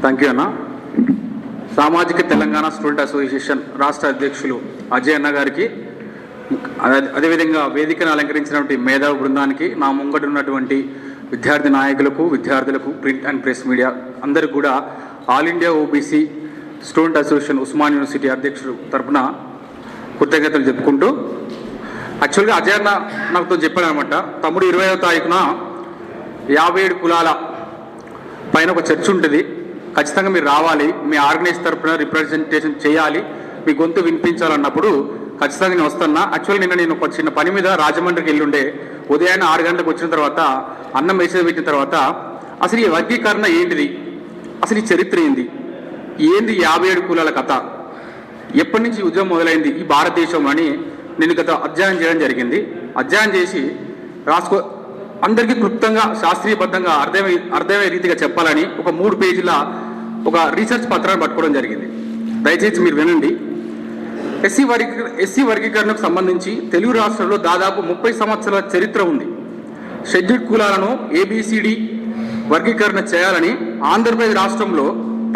Thank you అన్న. సామాజిక Telangana student association రాష్ట్ర అధ్యక్షులు అజయ్ అన్న గారికి, అదేవిధంగా వేదికను అలంకరించినటువంటి మేధావి బృందానికి, నా ముంగట ఉన్నటువంటి విద్యార్థి నాయకులకు, విద్యార్థులకు, ప్రింట్ అండ్ ప్రెస్ మీడియా అందరికీ కూడా all India OBC student association Osman university అధ్యక్షుడు తరఫున కృతజ్ఞతలు చెప్పుకుంటూ, యాక్చువల్గా అజయ్ అన్న నాతో చెప్పాడు అనమాట, తమ్ముడు 20వ తారీఖున 57 కులాల పైన ఒక చర్చ ఉంటుంది, ఖచ్చితంగా మీరు రావాలి, మీ ఆర్గనైజ్ తరఫున రిప్రజెంటేషన్ చేయాలి, మీ గొంతు వినిపించాలన్నప్పుడు ఖచ్చితంగా నేను వస్తున్నా. యాక్చువల్లీ నేను ఒక చిన్న పని మీద రాజమండ్రికి వెళ్ళుండే, ఉదయాన్నే 6 గంటలకు వచ్చిన తర్వాత అన్నం మెసేజ్ పెట్టిన తర్వాత అసలు ఈ వర్గీకరణ ఏంటిది, అసలు ఈ చరిత్ర ఏంది, 57 కులాల కథ, ఎప్పటి నుంచి ఉద్యమం మొదలైంది ఈ భారతదేశంలో అని నేను గత అధ్యయనం చేయడం జరిగింది. అధ్యయనం చేసి అందరికీ క్లుప్తంగా శాస్త్రీయబద్ధంగా అర్థమయ్యే రీతిగా చెప్పాలని ఒక 3 పేజీల ఒక రీసెర్చ్ పత్రాన్ని పట్టుకోవడం జరిగింది. దయచేసి మీరు వినండి. ఎస్సీ వర్గీకరణకు సంబంధించి తెలుగు రాష్ట్రంలో దాదాపు 30 సంవత్సరాల చరిత్ర ఉంది. షెడ్యూల్డ్ కులాలను ABCD వర్గీకరణ చేయాలని ఆంధ్రప్రదేశ్ రాష్ట్రంలో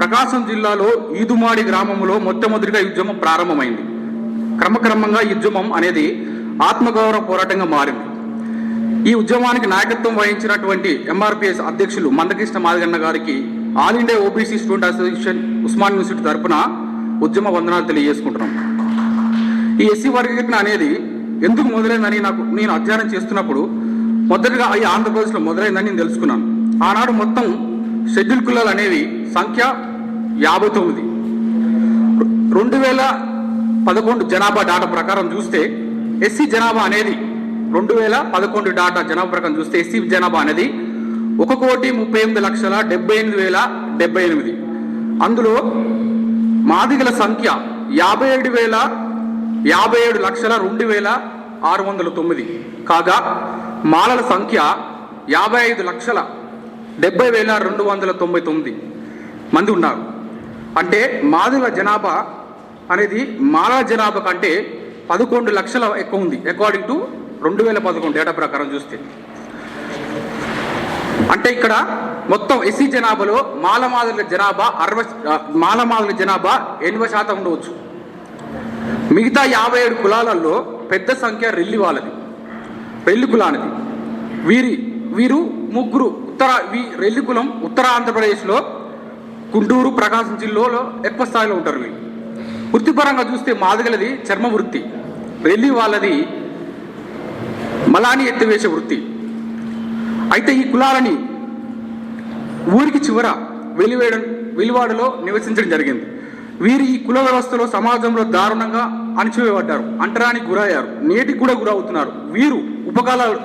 ప్రకాశం జిల్లాలో ఈదుమాడి గ్రామంలో మొట్టమొదటిగా ఈ ఉద్యమం ప్రారంభమైంది. క్రమక్రమంగా ఈ ఉద్యమం అనేది ఆత్మగౌరవ పోరాటంగా మారింది. ఈ ఉద్యమానికి నాయకత్వం వహించినటువంటి MRPS అధ్యక్షులు మందకృష్ణ మాదిగన్న గారికి all India OBC student association Osman university తరఫున ఉద్యమ వందనాలు తెలియజేసుకుంటున్నాం. ఈ ఎస్సీ వర్గీకరణ అనేది ఎందుకు మొదలైందని నేను అధ్యయనం చేస్తున్నప్పుడు మొదటిగా ఈ ఆంధ్రప్రదేశ్లో మొదలైందని నేను తెలుసుకున్నాను. ఆనాడు మొత్తం షెడ్యూల్ కులాలు అనేవి సంఖ్య 59. 2011 జనాభా డాటా ప్రకారం చూస్తే ఎస్సీ జనాభా అనేది 2011 డాటా జనాభా ప్రకారం చూస్తే ఎస్సీ జనాభా అనేది 1,38,78,078. అందులో మాదిగల సంఖ్య 57,02,609 కాగా మాలల సంఖ్య 55,70,299 మంది ఉన్నారు. అంటే మాదిగల జనాభా అనేది మాలల జనాభా కంటే 11 లక్షల ఎక్కువ ఉంది అకార్డింగ్ టు 2011 డేటా ప్రకారం చూస్తే. అంటే ఇక్కడ మొత్తం ఎస్సీ జనాభాలో మాలమాదుల జనాభా 80% ఉండవచ్చు. మిగతా 57 కులాలలో పెద్ద సంఖ్య రెల్లి కులానిది. వీరు ముగ్గురు రెల్లి కులం ఉత్తర ఆంధ్రప్రదేశ్లో గుంటూరు, ప్రకాశం జిల్లాలో ఎక్కువ స్థాయిలో ఉంటారు. వీళ్ళు వృత్తిపరంగా చూస్తే మాదిగలది చర్మ వృత్తి, రెల్లి వాళ్ళది మలాని ఎత్తివేసే వృత్తి. అయితే ఈ కులాలని ఊరికి చివర వెలివాడలో నివసించడం జరిగింది. వీరు ఈ కుల వ్యవస్థలో సమాజంలో దారుణంగా అణచివేయబడ్డారు, అంటరానికి గురయ్యారు, నేటికి కూడా గురవుతున్నారు.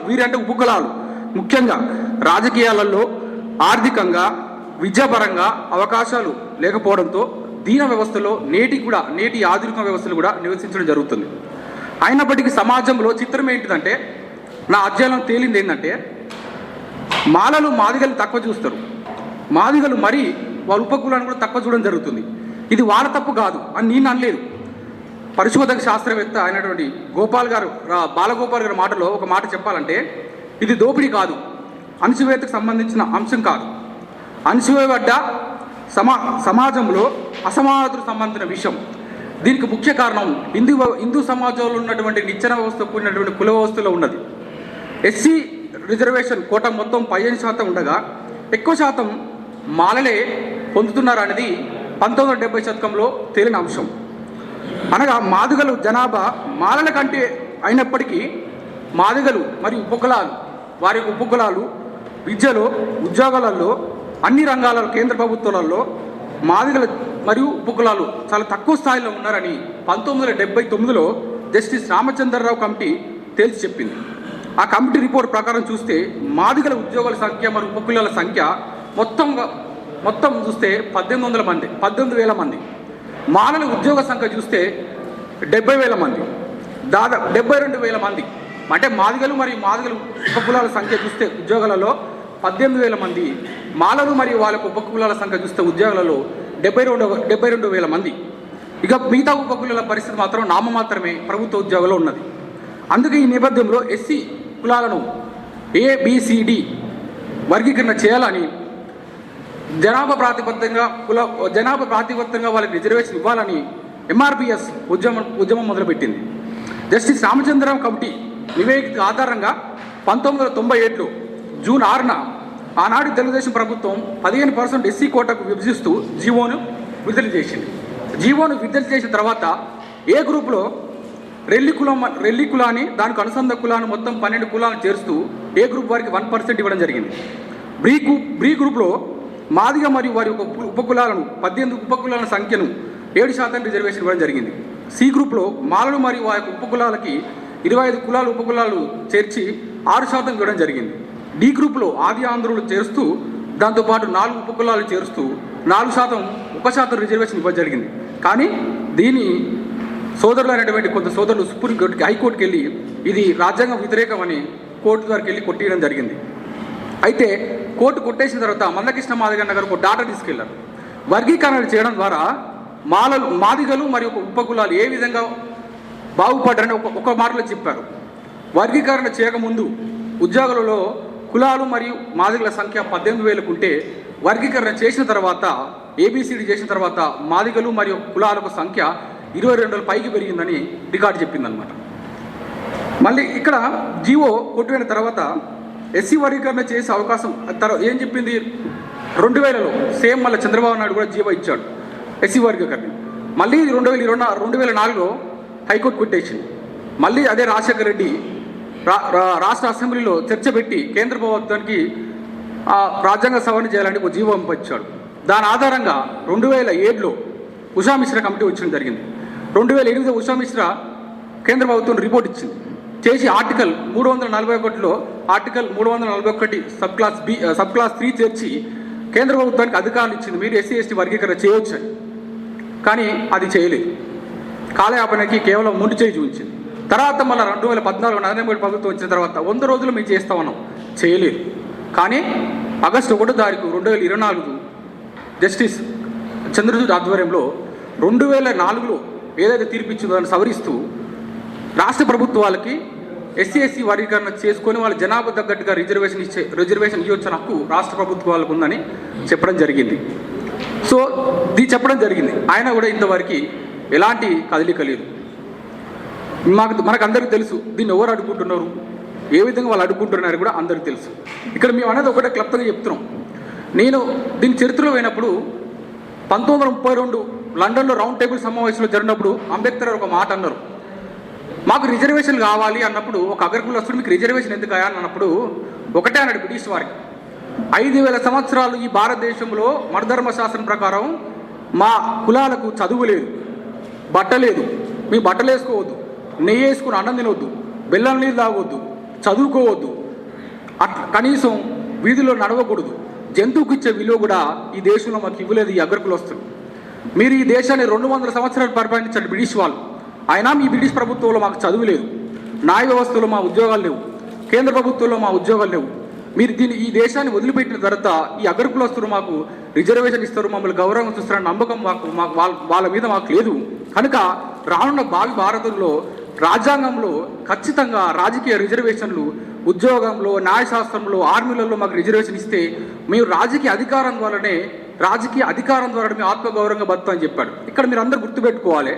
వీరంటే ఉపకులాలు ముఖ్యంగా రాజకీయాలలో, ఆర్థికంగా, విద్యాపరంగా అవకాశాలు లేకపోవడంతో దీన వ్యవస్థలో నేటి ఆధునిక వ్యవస్థలు కూడా నివసించడం జరుగుతుంది. అయినప్పటికీ సమాజంలో చిత్రం ఏంటిదంటే, నా అధ్యయనం తేలింది ఏంటంటే, మాదిగలు తక్కువ చూస్తారు, మాదిగలు మరి వాళ్ళ ఉపకులాన్ని కూడా తక్కువ చూడడం జరుగుతుంది. ఇది వాళ్ళ తప్పు కాదు అని నేను అనలేదు. పరిశోధక శాస్త్రవేత్త అయినటువంటి బాలగోపాల్ గారి మాటలో ఒక మాట చెప్పాలంటే, ఇది దోపిడీ కాదు, అణచివేతకు సంబంధించిన అంశం కాదు, అణచివేయబడ్డ సమాజంలో అసమానతకు సంబంధించిన విషయం. దీనికి ముఖ్య కారణం హిందూ సమాజంలో ఉన్నటువంటి నిచ్చెన వ్యవస్థ కూడినటువంటి కుల వ్యవస్థలో ఉన్నది. ఎస్సీ రిజర్వేషన్ కోట మొత్తం 15% ఉండగా ఎక్కువ శాతం మాలలే పొందుతున్నారు అనేది 1970 శతకంలో తేలిన అంశం. అనగా మాదిగలు జనాభా మాలల కంటే అయినప్పటికీ మాదిగలు మరియు వారి ఉపకులాలు విద్యలో, ఉద్యోగాలలో, అన్ని రంగాలలో, కేంద్ర ప్రభుత్వాలలో మాదిగల మరియు ఉపకులాలు చాలా తక్కువ స్థాయిలో ఉన్నారని 1979లో జస్టిస్ రామచంద్రరావు కమిటీ తేల్చి చెప్పింది. ఆ కమిటీ రిపోర్ట్ ప్రకారం చూస్తే మాదిగల ఉద్యోగాల సంఖ్య మరియు ఉపకులాల సంఖ్య మొత్తం చూస్తే 18,000 మంది. మాలల ఉద్యోగ సంఖ్య చూస్తే 70,000 మంది, దాదాపు 72,000 మంది. అంటే మాదిగలు మరియు మాదిగలు ఉపకులాల సంఖ్య చూస్తే ఉద్యోగాలలో 18,000 మంది, మాలలు మరియు వాళ్ళ ఉపకులాల సంఖ్య చూస్తే ఉద్యోగాలలో 72,000 మంది. ఇక మిగతా ఉపకులాల పరిస్థితి మాత్రం నామమాత్రమే ప్రభుత్వ ఉద్యోగాల్లో ఉన్నది. అందుకే ఈ నేపథ్యంలో ఎస్సీ కులాలను ABCD వర్గీకరణ చేయాలని జనాభా ప్రాతిపత్యంగా వాళ్ళకి రిజర్వేషన్ ఇవ్వాలని ఎంఆర్పిఎస్ ఉద్యమం మొదలుపెట్టింది. జస్టిస్ రామచంద్రరావు కమిటీ నివేదిక ఆధారంగా 1997 జూన్ 6న ఆనాడు తెలుగుదేశం ప్రభుత్వం 15% ఎస్సీ కోటాకు విభజిస్తూ జీవోను విడుదల చేసింది. జీవోను విడుదల చేసిన తర్వాత ఏ గ్రూప్లో రెల్లి కులాన్ని దానికి అనుసంధ కులాన్ని మొత్తం 12 కులాలను చేరుస్తూ ఏ గ్రూప్ వారికి 1% ఇవ్వడం జరిగింది. బ్రీ గ్రూప్లో మాదిగ మరియు వారి ఉపకులాలను 18 ఉపకులాల సంఖ్యను 7% రిజర్వేషన్ ఇవ్వడం జరిగింది. సి గ్రూప్లో మాలలు మరియు వారి ఉపకులాలకి 25 ఉపకులాలు చేర్చి 6% ఇవ్వడం జరిగింది. డి గ్రూప్లో ఆది ఆంధ్రులు చేరుస్తూ దాంతోపాటు 4 ఉపకులాలు చేరుస్తూ 4%, 1% రిజర్వేషన్ ఇవ్వడం జరిగింది. కానీ దీని సోదరులు అనేటువంటి కొంత సోదరులు సుప్రీంకోర్టుకి హైకోర్టుకి వెళ్ళి ఇది రాజ్యాంగ వ్యతిరేకమని కోర్టు దగ్గరికి వెళ్ళి కొట్టేయడం జరిగింది. అయితే కోర్టు కొట్టేసిన తర్వాత మందకృష్ణ మాదిగన్న గారు ఒక డాటా తీసుకెళ్లారు. వర్గీకరణ చేయడం ద్వారా మాదిగలు మరియు ఉపకులాలు ఏ విధంగా బాగుపడ్డారని ఒక మాటలో చెప్పారు. వర్గీకరణ చేయకముందు ఉద్యోగులలో కులాలు మరియు మాదిగల సంఖ్య 18,000 ఉంటే వర్గీకరణ చేసిన తర్వాత ఏబిసిడి చేసిన తర్వాత మాదిగలు మరియు కులాలకు సంఖ్య 22,000 పైకి పెరిగిందని రికార్డు చెప్పిందనమాట. మళ్ళీ ఇక్కడ జీవో కొట్టువైన తర్వాత ఎస్సీ వర్గీకరణ చేసే అవకాశం ఏం చెప్పింది 2000లో సేమ్ మళ్ళీ చంద్రబాబు నాయుడు కూడా జీవో ఇచ్చాడు ఎస్సీ వర్గీకరణ. మళ్ళీ 2004లో హైకోర్టు కొట్టేసింది. మళ్ళీ అదే రాజశేఖర రెడ్డి రాష్ట్ర అసెంబ్లీలో చర్చ పెట్టి కేంద్ర ప్రభుత్వానికి రాజ్యాంగ సవరణ చేయాలని ఒక జీవో పంపించాడు. దాని ఆధారంగా 2007లో ఉషామిశ్రా కమిటీ వచ్చడం జరిగింది. 2008లో ఉషామిశ్రా కేంద్ర ప్రభుత్వం రిపోర్ట్ ఇచ్చింది చేసి ఆర్టికల్ 341లో ఆర్టికల్ 341 సబ్ క్లాస్ 3 చేర్చి కేంద్ర ప్రభుత్వానికి అధికారులు ఇచ్చింది, మీరు ఎస్సీ ఎస్టీ వర్గీకరణ చేయవచ్చు అని. కానీ అది చేయలేదు. కాలయాపనకి కేవలం ముందు చేయి చూపించింది. తర్వాత మళ్ళీ 2014 నరేంద్ర మోడీ ప్రభుత్వం వచ్చిన తర్వాత 100 రోజులు మేము చేస్తామన్నాం, చేయలేదు. కానీ ఆగస్టు 1 తారీఖు 2024 జస్టిస్ చంద్రచూడ్ ఆధ్వర్యంలో 2004లో ఏదైతే తీర్పిచ్చిందో దాన్ని సవరిస్తూ రాష్ట్ర ప్రభుత్వాలకి ఎస్సీ ఎస్సీ వర్గీకరణ చేసుకొని వాళ్ళ జనాభా తగ్గట్టుగా రిజర్వేషన్ ఇవ్వచ్చిన హక్కు రాష్ట్ర ప్రభుత్వాలకు ఉందని చెప్పడం జరిగింది. సో ఇది చెప్పడం జరిగింది. ఆయన కూడా ఇంతవరకు ఎలాంటి కదలిక లేదు. మనకు అందరికీ తెలుసు దీన్ని ఎవరు అడుగుకుంటున్నారు, ఏ విధంగా వాళ్ళు అడుగుకుంటున్నారు కూడా అందరికీ తెలుసు. ఇక్కడ మేము అనేది ఒకటే క్లుప్తంగా చెప్తున్నాం. నేను దీని చరిత్రలో పోయినప్పుడు 1932 లండన్లో రౌండ్ టేబుల్ సమావేశంలో జరిగినప్పుడు అంబేద్కర్ ఒక మాట అన్నారు, మాకు రిజర్వేషన్ కావాలి అన్నప్పుడు ఒక అగ్రకులస్తుడు మీకు రిజర్వేషన్ ఎందుకు అని అన్నప్పుడు ఒకటే అన్నాడు బ్రిటిష్ వారికి, 5,000 సంవత్సరాలు ఈ భారతదేశంలో మఠధర్మ శాస్త్రం ప్రకారం మా కులాలకు చదువు లేదు, బట్ట లేదు, మీ బట్టలు వేసుకోవద్దు, నెయ్యి వేసుకుని అన్నం తినవద్దు, బెల్లం నీళ్ళు తాగవద్దు, చదువుకోవద్దు, కనీసం వీధిలో నడవకూడదు, జంతువుకి ఇచ్చే విలువ కూడా ఈ దేశంలో మాకు ఇవ్వలేదు ఈ అగ్రకులస్తులు. మీరు ఈ దేశాన్ని 200 సంవత్సరాలు పరిపాలించండి బ్రిటిష్ వాళ్ళు, అయినా మీ బ్రిటిష్ ప్రభుత్వంలో మాకు చదువు లేదు, న్యాయ వ్యవస్థలో మా ఉద్యోగాలు లేవు, కేంద్ర ప్రభుత్వంలో మా ఉద్యోగాలు లేవు, మీరు ఈ దేశాన్ని వదిలిపెట్టిన తర్వాత ఈ అగ్రకులస్తులు మాకు రిజర్వేషన్ ఇస్తారు, మమ్మల్ని గౌరవం చూస్తారన్న నమ్మకం వాళ్ళ మీద మాకు లేదు. కనుక రానున్న భారతంలో రాజ్యాంగంలో ఖచ్చితంగా రాజకీయ రిజర్వేషన్లు ఉద్యోగంలో, న్యాయశాస్త్రంలో, ఆర్మీలలో మాకు రిజర్వేషన్ ఇస్తే మేము రాజకీయ అధికారం ద్వారా మేము ఆత్మగౌరవంగా బతుకుతామని చెప్పాడు. ఇక్కడ మీరు అందరూ గుర్తుపెట్టుకోవాలి,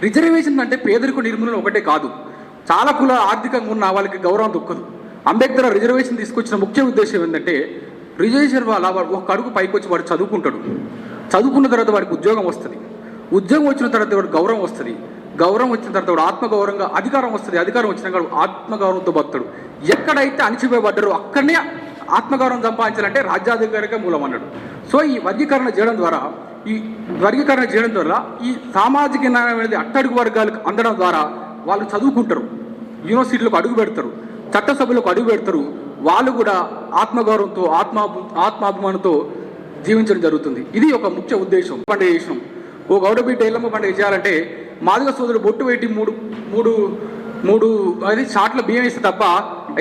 రిజర్వేషన్ అంటే పేదరిక నిర్మూలన ఒకటే కాదు, చాలా కుల ఆర్థికంగా ఉన్న వాళ్ళకి గౌరవం దొక్కదు. అంబేద్కర్ రిజర్వేషన్ తీసుకొచ్చిన ముఖ్య ఉద్దేశం ఏంటంటే రిజర్వేషన్ వల్ల ఒక అడుగు పైకి వచ్చి వాడు చదువుకుంటాడు, చదువుకున్న తర్వాత వాడికి ఉద్యోగం వస్తుంది, ఉద్యోగం వచ్చిన తర్వాత వాడికి గౌరవం వస్తుంది, గౌరవం వచ్చిన తర్వాత వాడు ఆత్మగౌరవంగా అధికారం వస్తుంది, అధికారం వచ్చినాక ఆత్మగౌరవంతో బతుకుతాడు. ఎక్కడైతే అణిచివేయబడ్డారో అక్కడనే ఆత్మగౌరవం సంపాదించాలంటే రాజ్యాధికారిక మూలం అన్నాడు. సో ఈ వర్గీకరణ చేయడం ద్వారా ఈ సామాజిక న్యాయం అనేది అట్టడుగు వర్గాలకు అందడం ద్వారా వాళ్ళు చదువుకుంటారు, యూనివర్సిటీలకు అడుగు పెడతారు, చట్టసభలకు అడుగు పెడతారు, వాళ్ళు కూడా ఆత్మగౌరవంతో ఆత్మాభిమానంతో జీవించడం జరుగుతుంది. ఇది ఒక ముఖ్య ఉద్దేశం. పండుగ చేసినాం, ఓ గౌడబిడ్డ ఎల్లమ్మ పండుగ చేయాలంటే మాదిగ సోదరుడు బొట్టు పెట్టి మూడు అది చాట్ల బియ్యం ఇస్తే తప్ప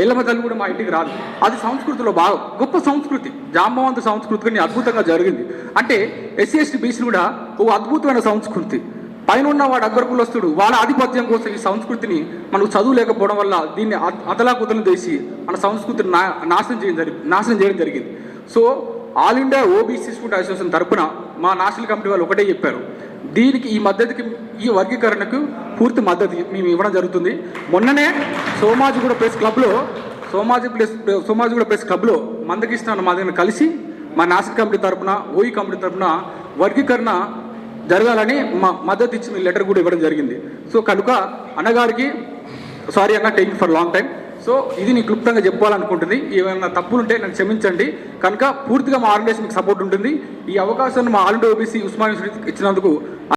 ఎల్లమ్మ తల్లి కూడా మా ఇంటికి రాదు. అది సంస్కృతిలో బాగా గొప్ప సంస్కృతి, జాంబవంత సంస్కృతిని అద్భుతంగా జరిగింది. అంటే ఎస్సీ ఎస్టీ బీసీలు కూడా ఒక అద్భుతమైన సంస్కృతి. పైన ఉన్న వాడు అగ్రకులస్తుడు వాళ్ళ ఆధిపత్యం కోసం ఈ సంస్కృతిని మనకు చదువు లేకపోవడం వల్ల దీన్ని అతలాకుతలు చేసి మన సంస్కృతిని నాశనం చేయడం జరిగింది. So all India OBC student association తరపున మా నేషనల్ కమిటీ వాళ్ళు ఒకటే చెప్పారు, దీనికి ఈ మద్దతుకి ఈ వర్గీకరణకు పూర్తి మద్దతు మేము ఇవ్వడం జరుగుతుంది. మొన్ననే సోమాజిగూడ ప్రెస్ క్లబ్లో మందకృష్ణ మా దగ్గర కలిసి మా నేషనల్ కమిటీ తరపున ఓఈ కమిటీ తరపున వర్గీకరణ జరగాలని మా మద్దతు ఇచ్చిన లెటర్ కూడా ఇవ్వడం జరిగింది. సో కనుక అన్నగారికి సారీ అన్న, take for long time. So ఇది నీకు క్లుప్తంగా చెప్పాలనుకుంటుంది. ఏమైనా తప్పులుంటే నన్ను క్షమించండి. కనుక పూర్తిగా మా ఆర్గనైజేషన్కి సపోర్ట్ ఉంటుంది. ఈ అవకాశాన్ని మా all India OBC Osmania university ఇచ్చినందుకు